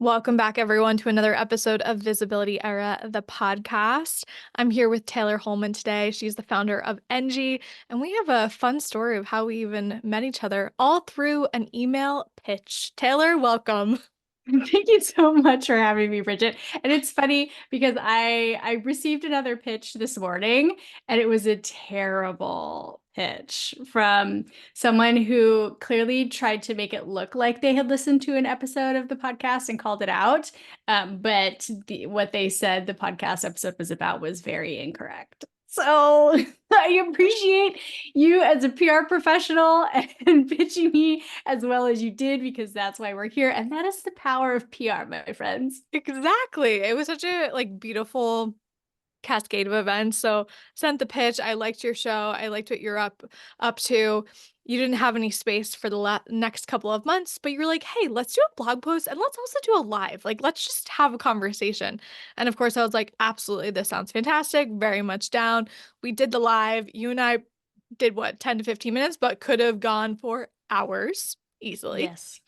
Welcome back, everyone, to another episode of Visibility Era, the podcast. I'm here with Tayler Hollman today. She's the founder of Enji, and we have a fun story of how we even met each other, all through an email pitch. Taylor, welcome. Thank you so much for having me, Bridget. And it's funny because I received another pitch this morning and it was a terrible pitch from someone who clearly tried to make it look like they had listened to an episode of the podcast and called it out. But what they said the podcast episode was about was very incorrect. So I appreciate you as a PR professional and pitching me as well as you did, because that's why we're here. And that is the power of PR, my friends. Exactly. It was such a beautiful cascade of events. So sent the pitch. I liked your show. I liked what you're up to. You didn't have any space for the next couple of months, but you were like, "Hey, let's do a blog post and let's also do a live. Let's just have a conversation." And of course, I was like, "Absolutely, this sounds fantastic. Very much down." We did the live. You and I did what, 10 to 15 minutes, but could have gone for hours easily. Yes,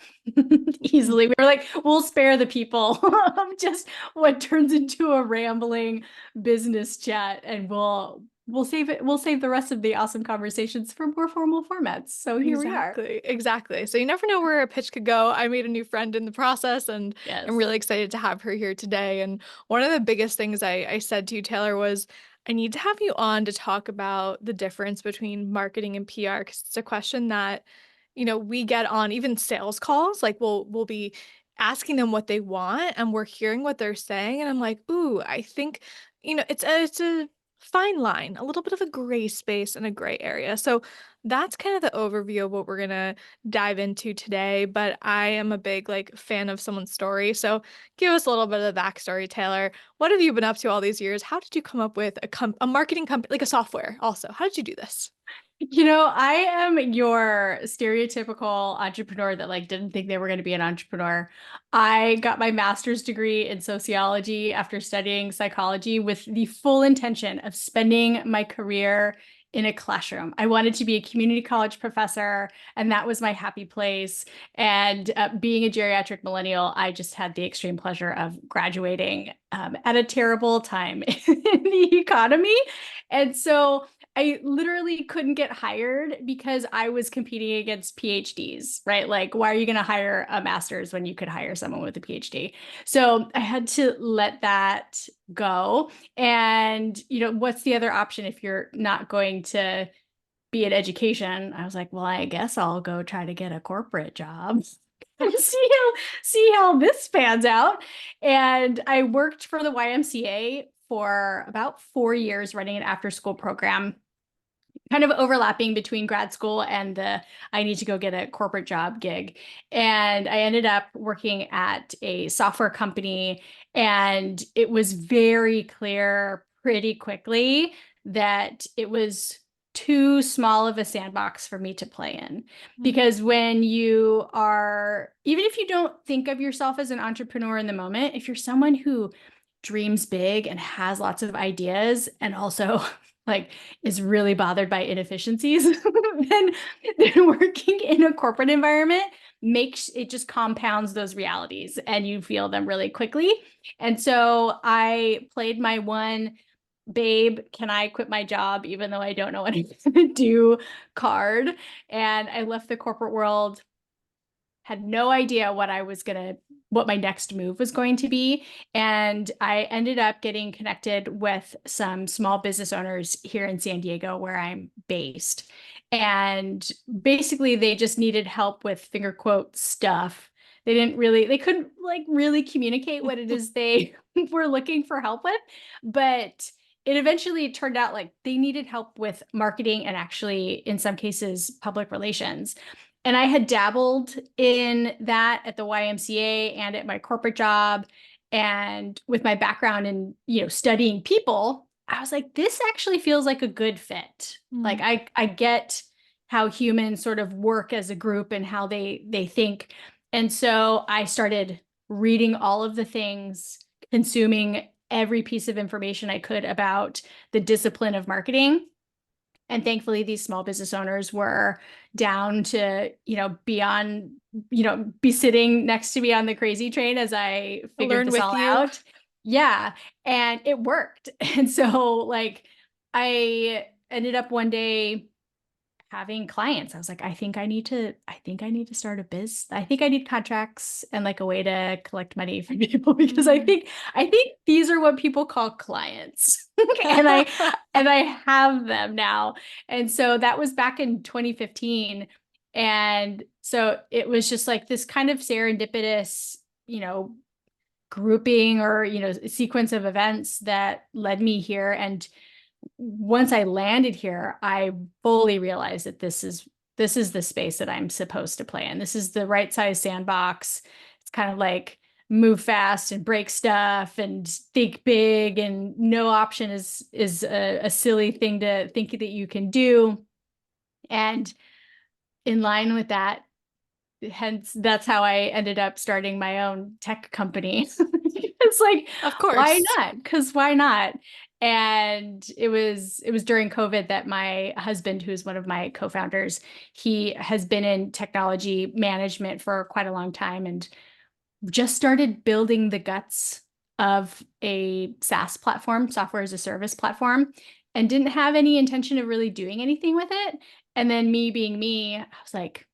easily. We were like, we'll spare the people just what turns into a rambling business chat, and we'll save it. We'll save the rest of the awesome conversations for more formal formats. So here we are. Exactly. So you never know where a pitch could go. I made a new friend in the process, and I'm Yes. really excited to have her here today. And one of the biggest things I said to you, Taylor, was I need to have you on to talk about the difference between marketing and PR, because it's a question that, we get on even sales calls. Like we'll be asking them what they want, and we're hearing what they're saying, and I'm like, ooh, I think, it's a fine line, a little bit of a gray space and a gray area. So that's kind of the overview of what we're gonna dive into today. But I am a big fan of someone's story. So give us a little bit of the backstory, Taylor. What have you been up to all these years? How did you come up with a marketing company, like a software also? How did you do this? I am your stereotypical entrepreneur that didn't think they were going to be an entrepreneur. I got my master's degree in sociology after studying psychology with the full intention of spending my career in a classroom. I wanted to be a community college professor, and that was my happy place. And being a geriatric millennial, I just had the extreme pleasure of graduating at a terrible time in the economy. And so I literally couldn't get hired because I was competing against PhDs, right? Like, why are you going to hire a master's when you could hire someone with a PhD? So I had to let that go. And, what's the other option if you're not going to be in education? I was like, well, I guess I'll go try to get a corporate job. See how this pans out. And I worked for the YMCA for about 4 years running an after school program, kind of overlapping between grad school and the I need to go get a corporate job gig. And I ended up working at a software company, and it was very clear pretty quickly that it was too small of a sandbox for me to play in. Because when you are, even if you don't think of yourself as an entrepreneur in the moment, if you're someone who dreams big and has lots of ideas and also is really bothered by inefficiencies, then working in a corporate environment makes it just compounds those realities and you feel them really quickly. And so I played my one babe, can I quit my job even though I don't know what I'm going to do card. And I left the corporate world, had no idea what my next move was going to be. And I ended up getting connected with some small business owners here in San Diego, where I'm based. And basically, they just needed help with finger quote stuff. They couldn't really communicate what it is they were looking for help with. But it eventually turned out like they needed help with marketing and actually, in some cases, public relations. And I had dabbled in that at the YMCA and at my corporate job. And with my background in, studying people, I was like, this actually feels like a good fit. Like I get how humans sort of work as a group and how they think. And so I started reading all of the things, consuming every piece of information I could about the discipline of marketing. And thankfully, these small business owners were down to, be sitting next to me on the crazy train as I figured Learn this with all you. out. Yeah. And it worked. And so, like, I ended up one day having clients. I was like, I think I need to start a biz. I think I need contracts and like a way to collect money from people because Mm. I think these are what people call clients. and I and I have them now. And so that was back in 2015. And so it was just like this kind of serendipitous, grouping or, sequence of events that led me here. And once I landed here, I fully realized that this is the space that I'm supposed to play in. This is the right size sandbox. It's kind of like move fast and break stuff and think big, and no option is a silly thing to think that you can do. And in line with that, hence that's how I ended up starting my own tech company. It's like, Of why course. not? Because why not? And it was during COVID that my husband, who's one of my co-founders, he has been in technology management for quite a long time and just started building the guts of a SaaS platform, software as a service platform, and didn't have any intention of really doing anything with it. And then me being me, I was like,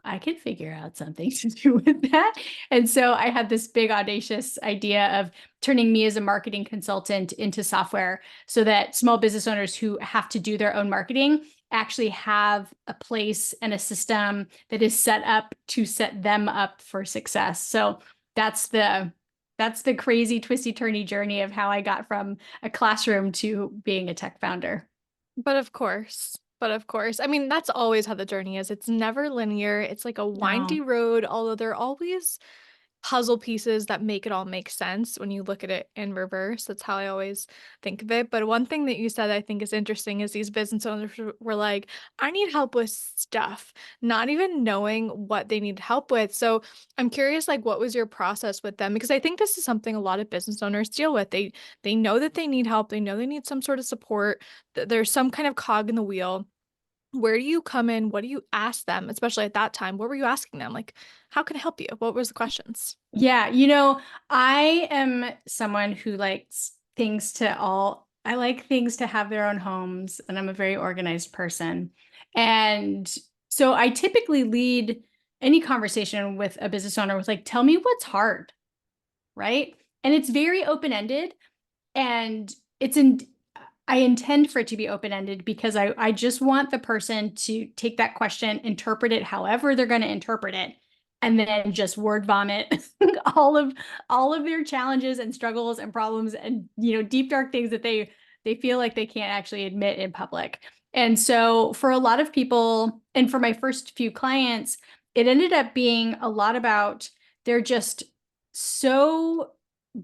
I could figure out something to do with that. And so I had this big audacious idea of turning me as a marketing consultant into software so that small business owners who have to do their own marketing actually have a place and a system that is set up to set them up for success. So that's the crazy twisty turny journey of how I got from a classroom to being a tech founder. But of course. But of course. I mean, that's always how the journey is. It's never linear. It's like a No. windy road, although there are always puzzle pieces that make it all make sense when you look at it in reverse. That's how I always think of it. But one thing that you said I think is interesting is these business owners were like, I need help with stuff, not even knowing what they need help with. So I'm curious, like, what was your process with them? Because I think this is something a lot of business owners deal with. They know that they need help, they know they need some sort of support, that there's some kind of cog in the wheel. Where do you come in? What do you ask them, especially at that time? What were you asking them? Like, how can I help you? What was the questions? Yeah, I am someone who likes I like things to have their own homes, and I'm a very organized person. And so I typically lead any conversation with a business owner with like, tell me what's hard, right? And it's very open-ended, and it's in I intend for it to be open-ended because I just want the person to take that question, interpret it however they're going to interpret it, and then just word vomit all of all of their challenges and struggles and problems and deep dark things that they feel like they can't actually admit in public. And so for a lot of people, and for my first few clients, it ended up being a lot about they're just so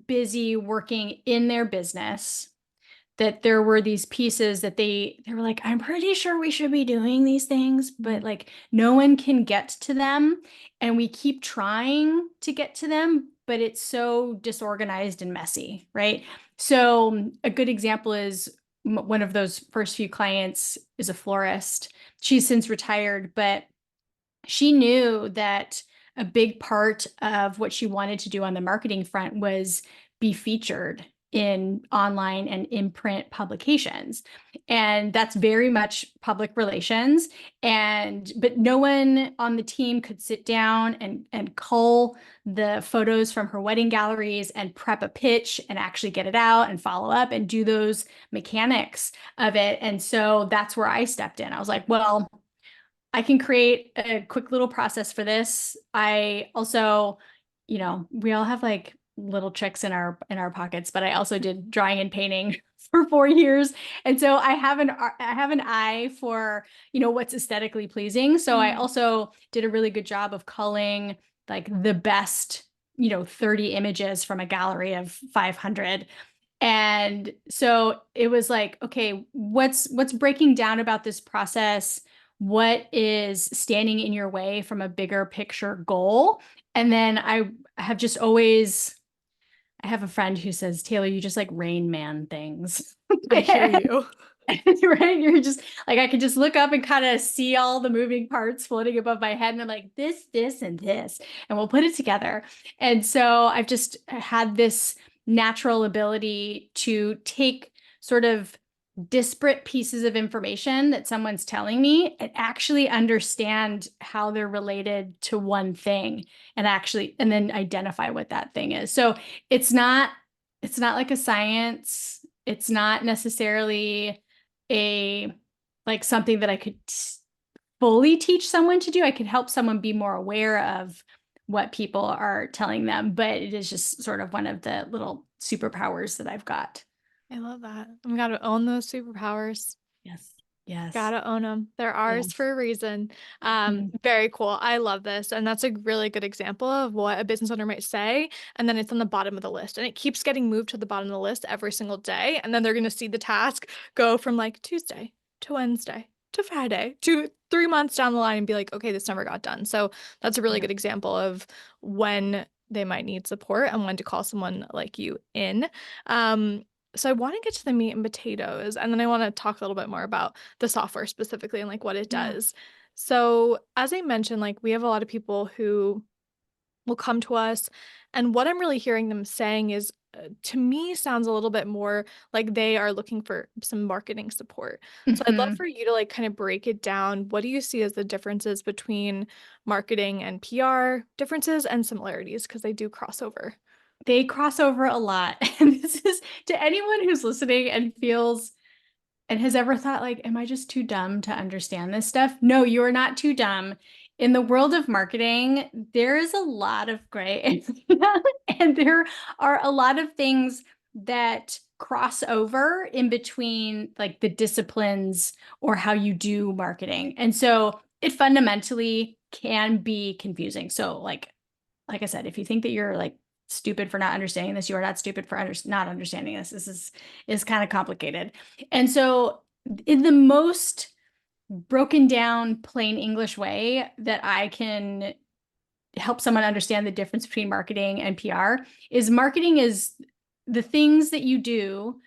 busy working in their business that there were these pieces that they were like, I'm pretty sure we should be doing these things, but like no one can get to them. And we keep trying to get to them, but it's so disorganized and messy, right? So a good example is one of those first few clients is a florist. She's since retired, but she knew that a big part of what she wanted to do on the marketing front was be featured in online and in print publications. And that's very much public relations. But no one on the team could sit down and cull the photos from her wedding galleries and prep a pitch and actually get it out and follow up and do those mechanics of it. And so that's where I stepped in. I was like, well, I can create a quick little process for this. I also, we all have like little tricks in our pockets, but I also did drawing and painting for 4 years. And so I have an eye for, what's aesthetically pleasing. So I Mm. also did a really good job of culling like the best, 30 images from a gallery of 500. And so it was like, okay, what's breaking down about this process? What is standing in your way from a bigger picture goal? And then I have a friend who says, Taylor, you just like Rain Man things. I hear you. Right? You're just like, I could just look up and kind of see all the moving parts floating above my head. And I'm like, this, and this, and we'll put it together. And so I've just had this natural ability to take sort of disparate pieces of information that someone's telling me and actually understand how they're related to one thing and then identify what that thing is. So it's not, it's not like a science. It's not necessarily a like something that I could fully teach someone to do. I could help someone be more aware of what people are telling them, but it is just sort of one of the little superpowers that I've got. I love that. We got to own those superpowers. Yes. Yes. Gotta own them. They're ours Yes. for a reason. Mhm. Very cool. I love this. And that's a really good example of what a business owner might say. And then it's on the bottom of the list. And it keeps getting moved to the bottom of the list every single day. And then they're going to see the task go from like Tuesday to Wednesday to Friday to 3 months down the line and be like, okay, this never got done. So that's a really Yeah. good example of when they might need support and when to call someone like you in. Um, so I want to get to the meat and potatoes, and then I want to talk a little bit more about the software specifically and like what it Yeah. does. So, as I mentioned, like we have a lot of people who will come to us, and what I'm really hearing them saying is to me sounds a little bit more like they are looking for some marketing support. So, I'd love Mhm. for you to like kind of break it down. What do you see as the differences between marketing and PR, differences and similarities because they do cross over? They cross over a lot. And this is to anyone who's listening and feels and has ever thought like, am I just too dumb to understand this stuff? No, you're not too dumb. In the world of marketing, there is a lot of gray area, and there are a lot of things that cross over in between like the disciplines or how you do marketing. And so it fundamentally can be confusing. So like I said, if you think that you're like stupid for not understanding this, you are not stupid for not understanding this. This is kind of complicated. And so in the most broken down plain English way that I can help someone understand the difference between marketing and PR is marketing is the things that you do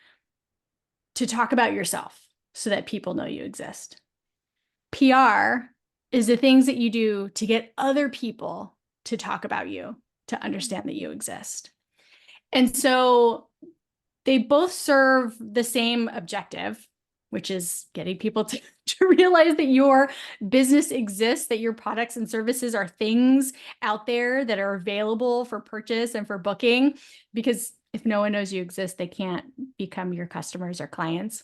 to talk about yourself so that people know you exist. PR is the things that you do to get other people to talk about you, to understand that you exist. And so they both serve the same objective, which is getting people to realize that your business exists, that your products and services are things out there that are available for purchase and for booking. Because if no one knows you exist, they can't become your customers or clients.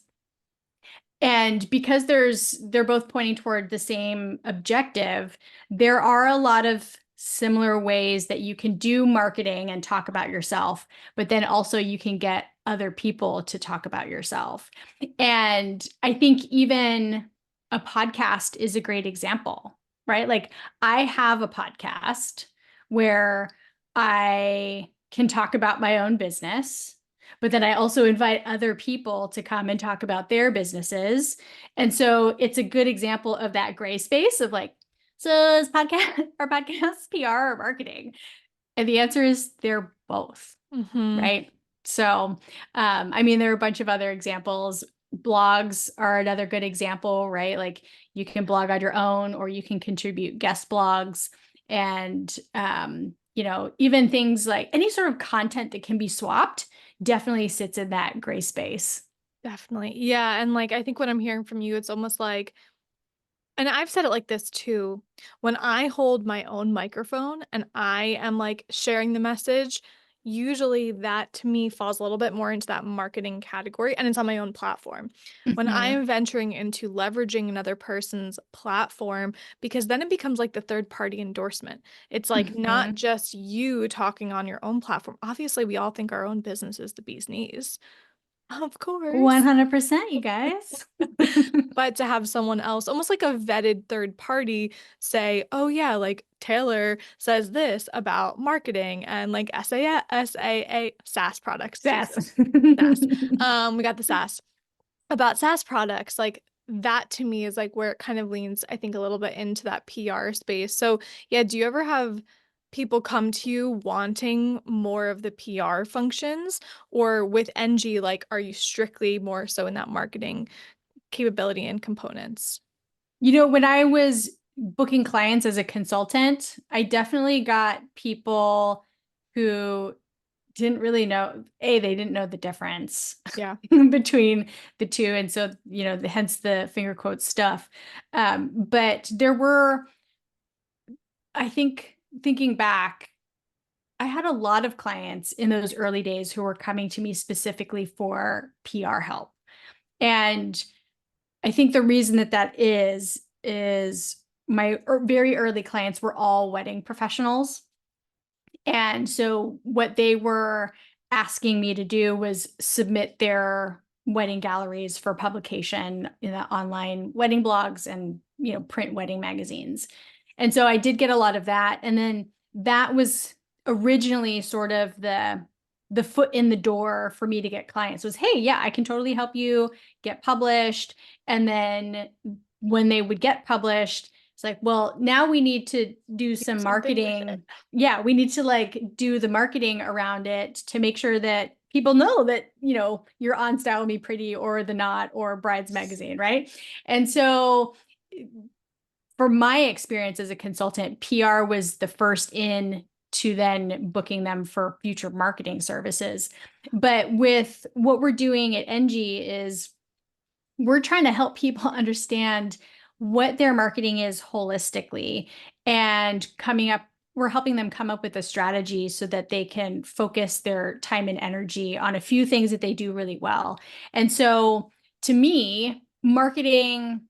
And because they're both pointing toward the same objective, there are a lot of similar ways that you can do marketing and talk about yourself, but then also you can get other people to talk about yourself. And I think even a podcast is a great example, right? Like I have a podcast where I can talk about my own business, but then I also invite other people to come and talk about their businesses. And so it's a good example of that gray space of like, so is podcast or podcast PR or marketing? And the answer is they're both, Mm-hmm. right? So, I mean, there are a bunch of other examples. Blogs are another good example, right? Like you can blog on your own or you can contribute guest blogs. And, even things like any sort of content that can be swapped definitely sits in that gray space. Definitely. Yeah. And like, I think what I'm hearing from you, it's almost like, and I've said it like this too. When I hold my own microphone and I am like sharing the message, usually that to me falls a little bit more into that marketing category and it's on my own platform. When Mhm. I'm venturing into leveraging another person's platform, because then it becomes like the third party endorsement. It's like not Mhm. just you talking on your own platform. Obviously, we all think our own business is the bee's knees. Of course. 100%, you guys. But to have someone else, almost like a vetted third party, say, oh, yeah, like Taylor says this about marketing and like SaaS products, Yes. Jesus, SaaS. We got the SaaS about SaaS products. Like that to me is like where it kind of leans, I think, a little bit into that PR space. So, yeah, do you ever have people come to you wanting more of the PR functions? Or with NG, like, are you strictly more so in that marketing capability and components? When I was booking clients as a consultant, I definitely got people who didn't really know, they didn't know the difference Yeah. between the two. And so, hence the finger quote stuff. But there were, I think, thinking back, I had a lot of clients in those early days who were coming to me specifically for PR help. And I think the reason that is my very early clients were all wedding professionals. And so what they were asking me to do was submit their wedding galleries for publication in the online wedding blogs and, print wedding magazines. And so I did get a lot of that. And then that was originally sort of the foot in the door for me to get clients was, hey, yeah, I can totally help you get published. And then when they would get published, it's like, well, now we need to do Do some something with it. marketing. Yeah, we need to like do the marketing around it to make sure that people know that, you're on Style Me Pretty or The Knot or Brides Magazine, right? And so for my experience as a consultant, PR was the first in to then booking them for future marketing services. But with what we're doing at Enji is we're trying to help people understand what their marketing is holistically and we're helping them come up with a strategy so that they can focus their time and energy on a few things that they do really well. And so to me, marketing,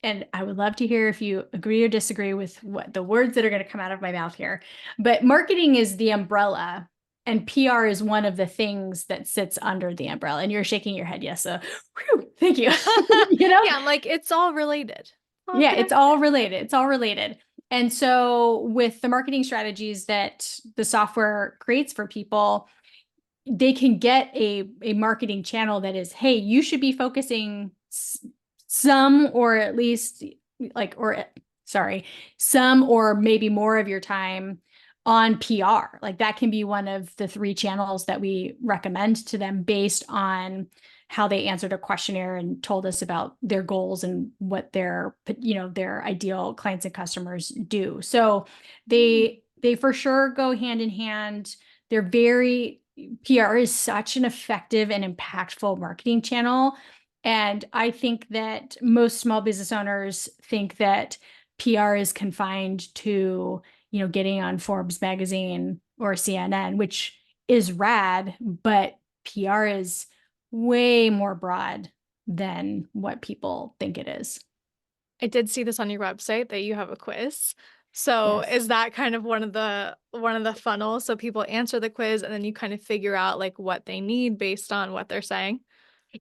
and I would love to hear if you agree or disagree with what the words that are going to come out of my mouth here, but marketing is the umbrella and PR is one of the things that sits under the umbrella. And you're shaking your head. Yes. So whew, thank you. Yeah, I'm like, it's all related. All Yeah, it's connected. all related. It's all related. And so with the marketing strategies that the software creates for people, they can get a marketing channel that is, hey, you should be focusing some or at least like, or sorry, some or maybe more of your time on PR. Like that can be one of the 3 channels that we recommend to them based on how they answered a questionnaire and told us about their goals and what their ideal clients and customers do. So they for sure go hand in hand. They're very PR is such an effective and impactful marketing channel. And I think that most small business owners think that PR is confined to, getting on Forbes magazine or CNN, which is rad, but PR is way more broad than what people think it is. I did see this on your website that you have a quiz. So Yes. is that kind of one of the funnels? So people answer the quiz and then you kind of figure out like what they need based on what they're saying.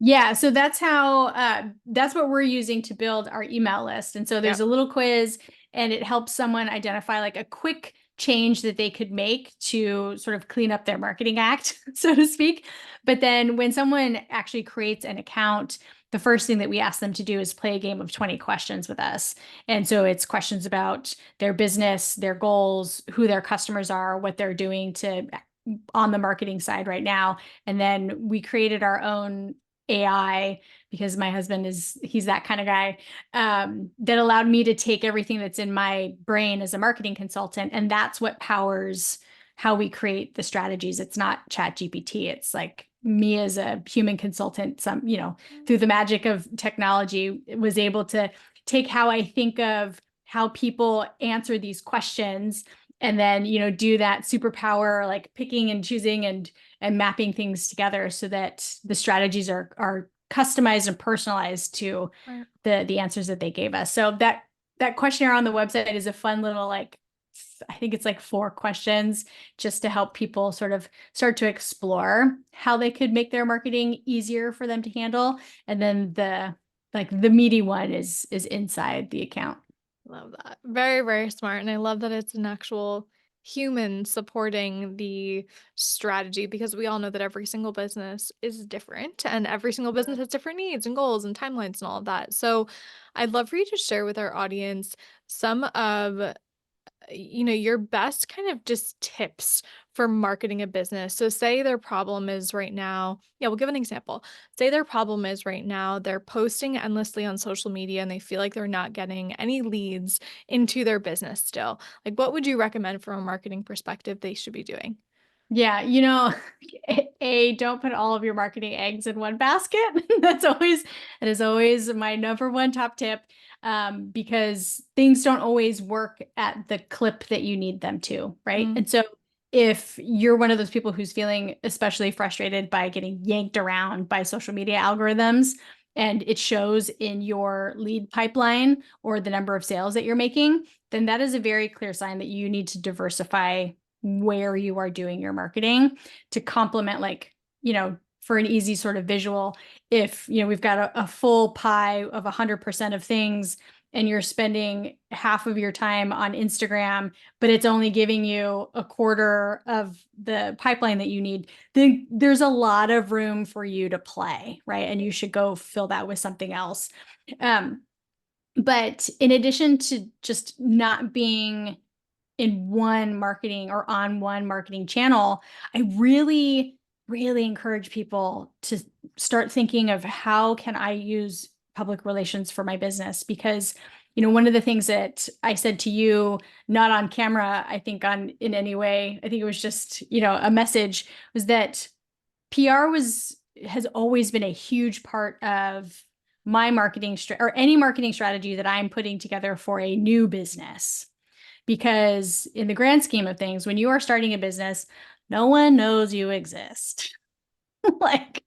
Yeah, so that's what we're using to build our email list. And so there's Yep. a little quiz and it helps someone identify like a quick change that they could make to sort of clean up their marketing act, so to speak. But then when someone actually creates an account, the first thing that we ask them to do is play a game of 20 questions with us. And so it's questions about their business, their goals, who their customers are, what they're doing to on the marketing side right now. And then we created our own AI because my husband he's that kind of guy, that allowed me to take everything that's in my brain as a marketing consultant. And that's what powers how we create the strategies. It's not Chat GPT. It's like me as a human consultant, through the magic of technology, was able to take how I think of how people answer these questions and then, do that superpower, like picking and choosing and mapping things together so that the strategies are customized and personalized to Right. the answers that they gave us. So that questionnaire on the website is a fun little like I think it's like 4 questions just to help people sort of start to explore how they could make their marketing easier for them to handle. And then the meaty one is inside the account. Love that. Very, very smart. And I love that it's an actual human supporting the strategy because we all know that every single business is different and every single business has different needs and goals and timelines and all of that. So I'd love for you to share with our audience some of your best kind of just tips for marketing a business. So say their problem is right now, yeah, we'll give an example. Say their problem is right now they're posting endlessly on social media and they feel like they're not getting any leads into their business still. Like what would you recommend from a marketing perspective they should be doing? Yeah, don't put all of your marketing eggs in one basket. That is always my number one top tip, because things don't always work at the clip that you need them to, right? Mhm. And so if you're one of those people who's feeling especially frustrated by getting yanked around by social media algorithms, and it shows in your lead pipeline or the number of sales that you're making, then that is a very clear sign that you need to diversify where you are doing your marketing to complement, like, for an easy sort of visual, if, we've got a full pie of 100% of things and you're spending half of your time on Instagram, but it's only giving you a quarter of the pipeline that you need, then there's a lot of room for you to play, right? And you should go fill that with something else. But in addition to just not being in one marketing or on one marketing channel, I really, really encourage people to start thinking of how can I use public relations for my business? Because, one of the things that I said to you, not on camera, I think in any way, I think it was just, a message, was that PR has always been a huge part of my marketing or any marketing strategy that I'm putting together for a new business. Because in the grand scheme of things, when you are starting a business, no one knows you exist. Like,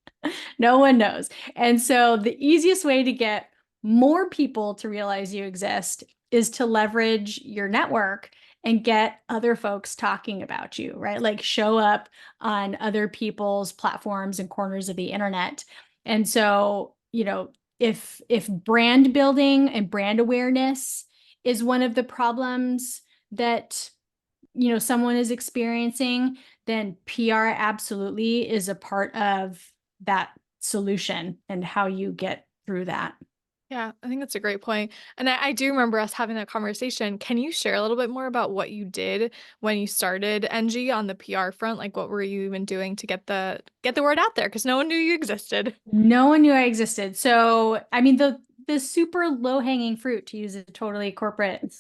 no one knows. And so the easiest way to get more people to realize you exist is to leverage your network and get other folks talking about you, right? Like show up on other people's platforms and corners of the internet. And so, if brand building and brand awareness is one of the problems that, someone is experiencing, then PR absolutely is a part of that solution and how you get through that. Yeah, I think that's a great point. And I do remember us having that conversation. Can you share a little bit more about what you did when you started NG on the PR front? Like what were you even doing to get the word out there? Because no one knew you existed. No one knew I existed. So, I mean, the super low hanging fruit, to use a totally corporate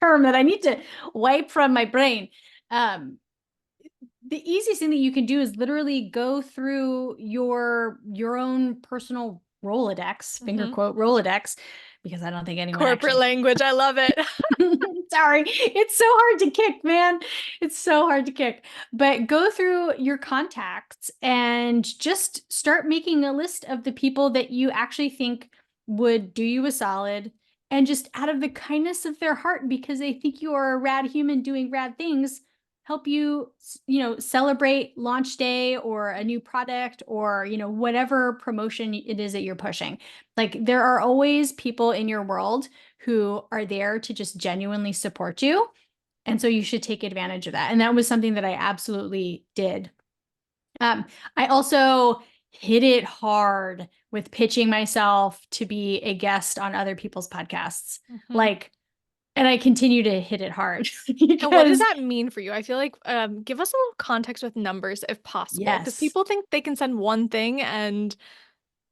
term that I need to wipe from my brain. The easiest thing that you can do is literally go through your own personal Rolodex, finger Hmm. quote Rolodex, because I don't think anyone Corporate actually. language. I love it. Sorry. It's so hard to kick, man. It's so hard to kick. But go through your contacts and just start making a list of the people that you actually think would do you a solid, and just out of the kindness of their heart, because they think you are a rad human doing rad things, help you, celebrate launch day or a new product or, whatever promotion it is that you're pushing. Like there are always people in your world who are there to just genuinely support you. And so you should take advantage of that. And that was something that I absolutely did. Um, I also hit it hard with pitching myself to be a guest on other people's podcasts. Hmm. Like, and I continue to hit it hard And what does because that mean for you? I feel like give us a little context with numbers if possible, because yes. people think they can send one thing and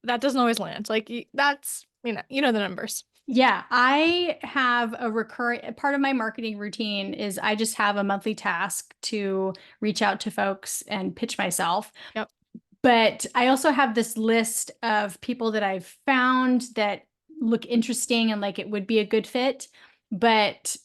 that doesn't always land. Like that's the numbers. Yeah, I have a recurring part of my marketing routine is I just have a monthly task to reach out to folks and pitch myself. Yep. But I also have this list of people that I've found that look interesting and like it would be a good fit. But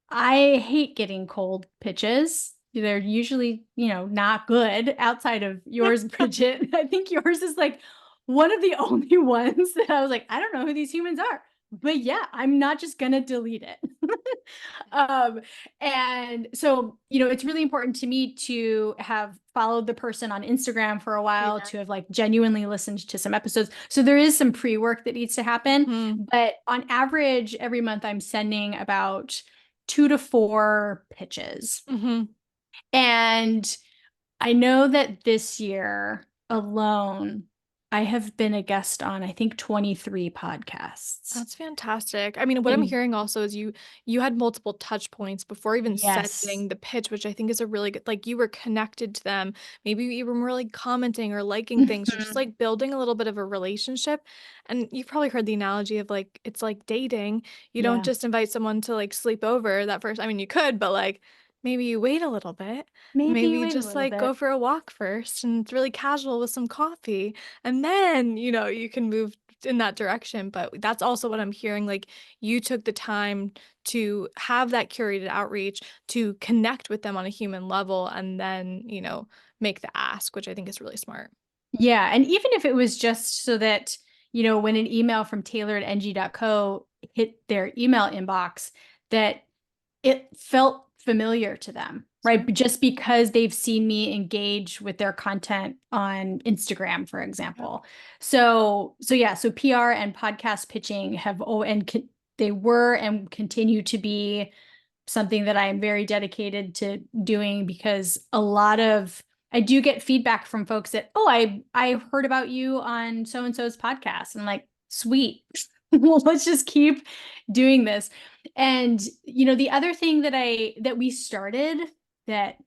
I hate getting cold pitches. They're usually, not good outside of yours, Bridget. I think yours is like one of the only ones that I was like, I don't know who these humans are. But yeah, I'm not just gonna delete it. um, and so, it's really important to me to have followed the person on Instagram for a while, Yeah. to have like genuinely listened to some episodes. So there is some pre-work that needs to happen. Hmm. But on average, every month I'm sending about 2 to 4 pitches. Hmm. And I know that this year alone, I have been a guest on, I think, 23 podcasts. That's fantastic. I mean, what I'm And hearing also is you had multiple touch points before even yes. sending the pitch, which I think is a really good, like you were connected to them. Maybe you even were like commenting or liking things or just Mhm. like building a little bit of a relationship. And you've probably heard the analogy of like it's like dating. You don't Yeah. just invite someone to like sleep over that first. I mean, you could, but like maybe you wait a little bit. Maybe Maybe wait a just little like go bit. for a walk first and it's really casual with some coffee. And then, you can move in that direction. But that's also what I'm hearing. Like you took the time to have that curated outreach, to connect with them on a human level, and then, make the ask, which I think is really smart. Yeah. And even if it was just so that, when an email from Tayler@ng.co hit their email inbox, that it felt familiar to them, right? Smart. Just because they've seen me engage with their content on Instagram, for Yep. example. So yeah, so PR and podcast pitching have, they were and continue to be something that I am very dedicated to doing, because I do get feedback from folks that, oh, I heard about you on so and so's podcast. And I'm like, sweet. Well, let's just keep doing this. And the other thing that we started, that,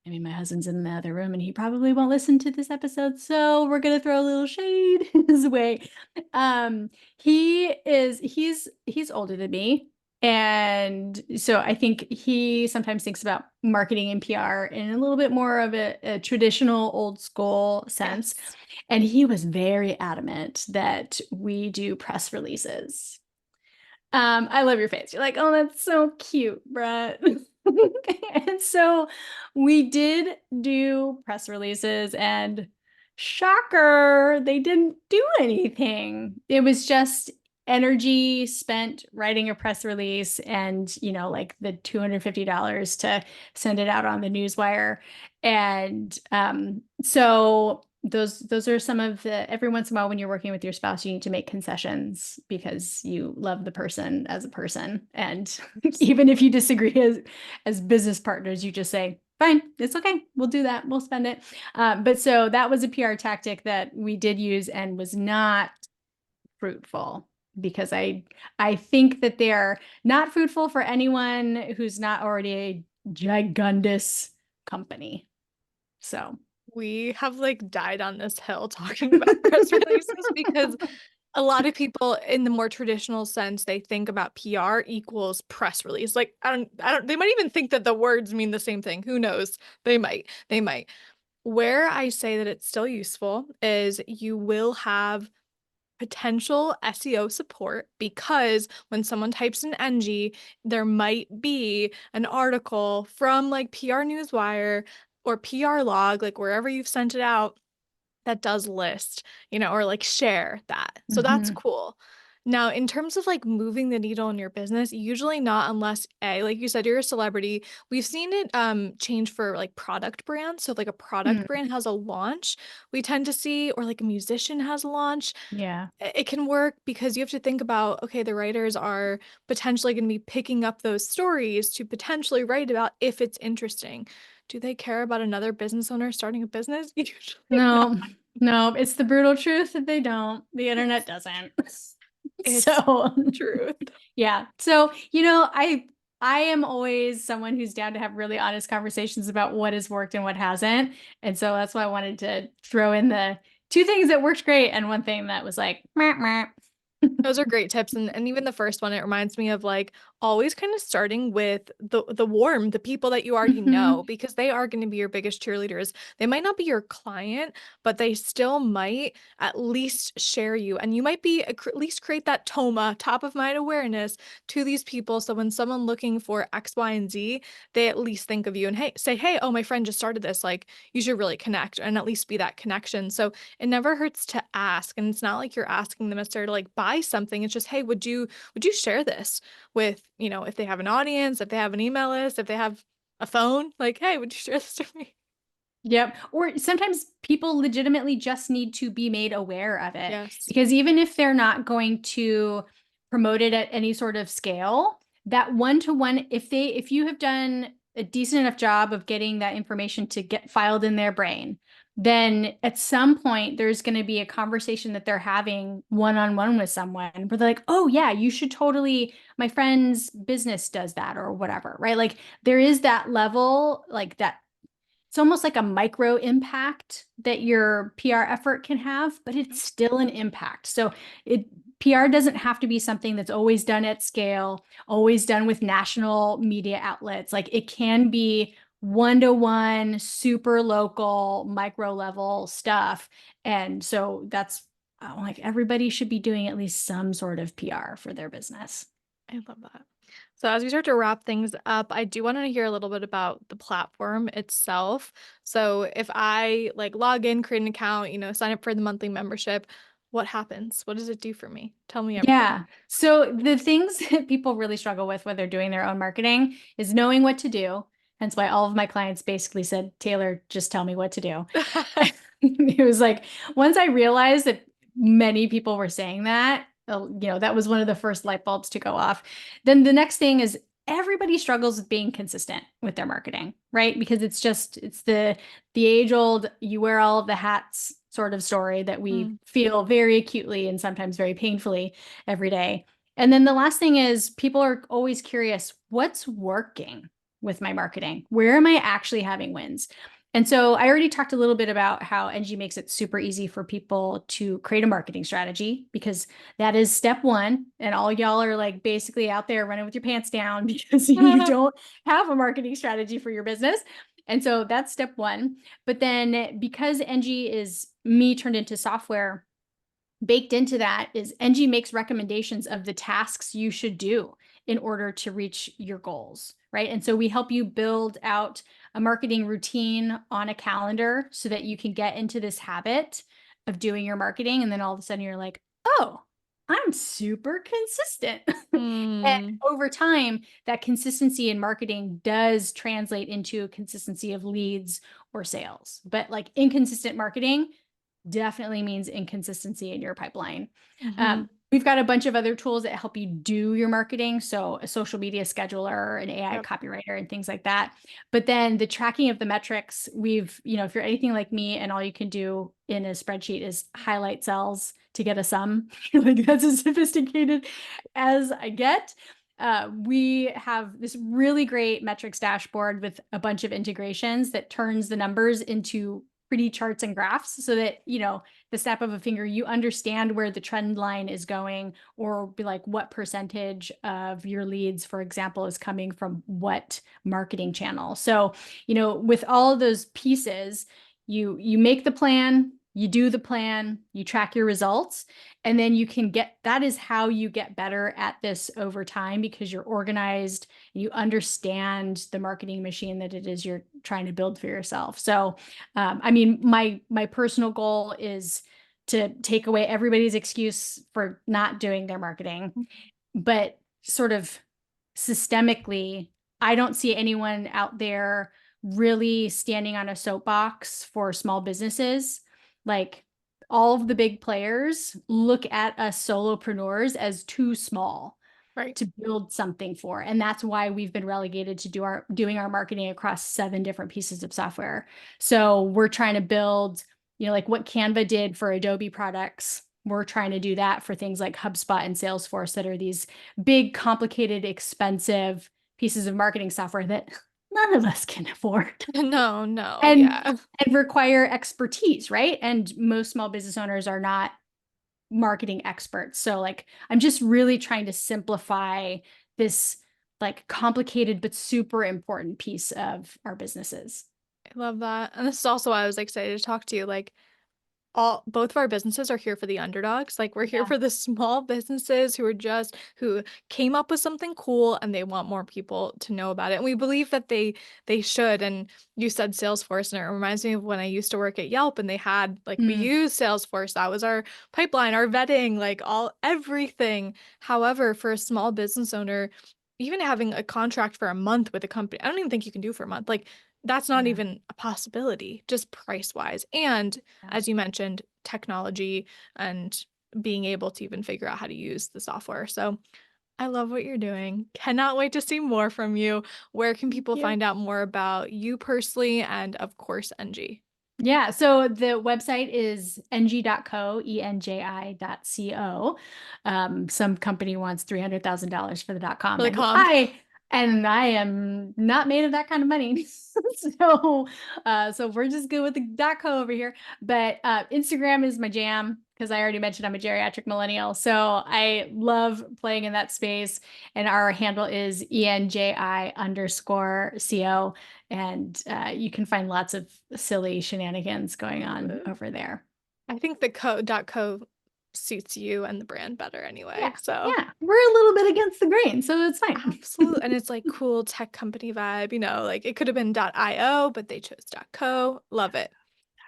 I mean, my husband's in the other room and he probably won't listen to this episode, so we're gonna throw a little shade his way. Um, he's older than me, and so I think he sometimes thinks about marketing and PR in a little bit more of a traditional old school sense. Yes. And he was very adamant that we do press releases. I love your face. You're like, oh, that's so cute, Brett. And so we did do press releases, and shocker, they didn't do anything. It was just energy spent writing a press release and, like the $250 to send it out on the newswire. And so those are some of the, every once in a while when you're working with your spouse, you need to make concessions because you love the person as a person. And even if you disagree as business partners, you just say, fine, it's okay, we'll do that, we'll spend it. But so that was a PR tactic that we did use and was not fruitful, because I think that they are not fruitful for anyone who's not already a gigundous company. So We have like died on this hill talking about press releases because a lot of people in the more traditional sense, they think about PR equals press release. Like, I don't, they might even think that the words mean the same thing. Who knows? They might. Where I say that it's still useful is you will have potential SEO support because when someone types in NG, there might be an article from like PR Newswire or PR Log, like wherever you've sent it out, that does list, or like share that. So that's mhm. cool. Now, in terms of like moving the needle in your business, usually not unless like you said, you're a celebrity. We've seen it change for like product brands. So if like a product Mm, brand has a launch, we tend to see, or like a musician has a launch, yeah. it can work because you have to think about, okay, the writers are potentially going to be picking up those stories to potentially write about if it's interesting. Do they care about another business owner starting a business? Usually not. No, no, it's the brutal truth that they don't. The internet It's doesn't. it's So, truth. yeah. So, I am always someone who's down to have really honest conversations about what has worked and what hasn't. And so that's why I wanted to throw in the two things that worked great and one thing that was like, meh, meh. Those are great tips. And even the first one, it reminds me of like always kind of starting with the people that you already know, Mhm. because they are going to be your biggest cheerleaders. They might not be your client, but they still might at least share you. And you might be at least create that TOMA, top of mind awareness, to these people. So when someone looking for X, Y, and Z, they at least think of you and hey, oh, my friend just started this. Like you should really connect and at least be that connection. So it never hurts to ask, and it's not like you're asking them necessarily to like buy something. It's just, hey, would you share this with, if they have an audience, if they have an email list, if they have a phone, like, hey, would you share this to me? Yep. Or sometimes people legitimately just need to be made aware of it, Yes. because even if they're not going to promote it at any sort of scale, that one-to-one, if you have done a decent enough job of getting that information to get filed in their brain, then at some point there's going to be a conversation that they're having one-on-one with someone where they're like, oh yeah, you should totally, my friend's business does that or whatever, right? Like there is that level, like that it's almost like a micro impact that your PR effort can have, but it's still an impact. So it PR doesn't have to be something that's always done at scale, always done with national media outlets. Like it can be one-to-one, super local, micro level stuff. And so that's like everybody should be doing at least some sort of PR for their business. I love that. So as we start to wrap things up, I do want to hear a little bit about the platform itself. So if I like log in, create an account, sign up for the monthly membership, what happens? What does it do for me? Tell me everything. Yeah. So the things that people really struggle with when they're doing their own marketing is knowing what to do. Hence why all of my clients basically said, Tayler, just tell me what to do. It was like, once I realized that many people were saying that, that was one of the first light bulbs to go off. Then the next thing is everybody struggles with being consistent with their marketing, right? Because it's the age old, you wear all of the hats sort of story that we Mm, feel very acutely and sometimes very painfully every day. And then the last thing is people are always curious, what's working with my marketing? Where am I actually having wins? And so I already talked a little bit about how Enji makes it super easy for people to create a marketing strategy because that is step one. And all y'all are like basically out there running with your pants down because you don't have a marketing strategy for your business. And so that's step one. But then because Enji is me turned into software, baked into that is Enji makes recommendations of the tasks you should do in order to reach your goals, right? And so we help you build out a marketing routine on a calendar so that you can get into this habit of doing your marketing. And then all of a sudden you're like, oh, I'm super consistent. And mm, over time, that consistency in marketing does translate into a consistency of leads or sales. But like inconsistent marketing definitely means inconsistency in your pipeline. mhm. We've got a bunch of other tools that help you do your marketing. So a social media scheduler, an AI Yep. copywriter, and things like that. But then the tracking of the metrics, if you're anything like me and all you can do in a spreadsheet is highlight cells to get a sum, like that's as sophisticated as I get. We have this really great metrics dashboard with a bunch of integrations that turns the numbers into pretty charts and graphs so that, the snap of a finger, you understand where the trend line is going or be like what percentage of your leads, for example, is coming from what marketing channel. So, with all of those pieces, you make the plan, you do the plan, you track your results, and then that is how you get better at this over time because you're organized, you understand the marketing machine that it is you're trying to build for yourself. So, I mean, my personal goal is to take away everybody's excuse for not doing their marketing, but sort of systemically, I don't see anyone out there really standing on a soapbox for small businesses. Like all of the big players look at us solopreneurs as too small Right. to build something for. And that's why we've been relegated to doing our marketing across 7 different pieces of software. So we're trying to build, like what Canva did for Adobe products. We're trying to do that for things like HubSpot and Salesforce that are these big, complicated, expensive pieces of marketing software that none of us can afford No, no, and yeah. and require expertise, right? And most small business owners are not marketing experts. So like I'm just really trying to simplify this like complicated but super important piece of our businesses. I love that. And this is also why I was excited to talk to you. Like all both of our businesses are here for the underdogs. Like we're here Yeah. for the small businesses who came up with something cool and they want more people to know about it. And we believe that they should. And you said Salesforce, and it reminds me of when I used to work at Yelp and they had like we Mm, used Salesforce. That was our pipeline, our vetting, like all everything. However, for a small business owner, even having a contract for a month with a company, I don't even think you can do for a month. Like that's not yeah. even a possibility, just price wise. And Yeah. as you mentioned, technology and being able to even figure out how to use the software. So I love what you're doing. Cannot wait to see more from you. Where can Thank people you. find out more about you personally and, of course, NG? Yeah, so the website is enji.co, enji.co. Some company wants $300,000 for the .com, For the and com. I am not made of that kind of money. So we're just good with the .co over here. But Instagram is my jam because I already mentioned I'm a geriatric millennial, so I love playing in that space. And our handle is enji_co. And you can find lots of silly shenanigans going Love on it. over there. I think the co suits you and the brand better anyway. Yeah, So yeah, we're a little bit against the grain, so it's fine. absolutely. And it's like cool tech company vibe, like it could have been .io, but they chose .co. Love it.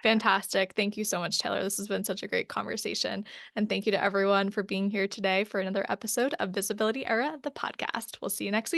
Fantastic. Thank you so much, Taylor. This has been such a great conversation. And thank you to everyone for being here today for another episode of Visibility Era, the podcast. We'll see you next week.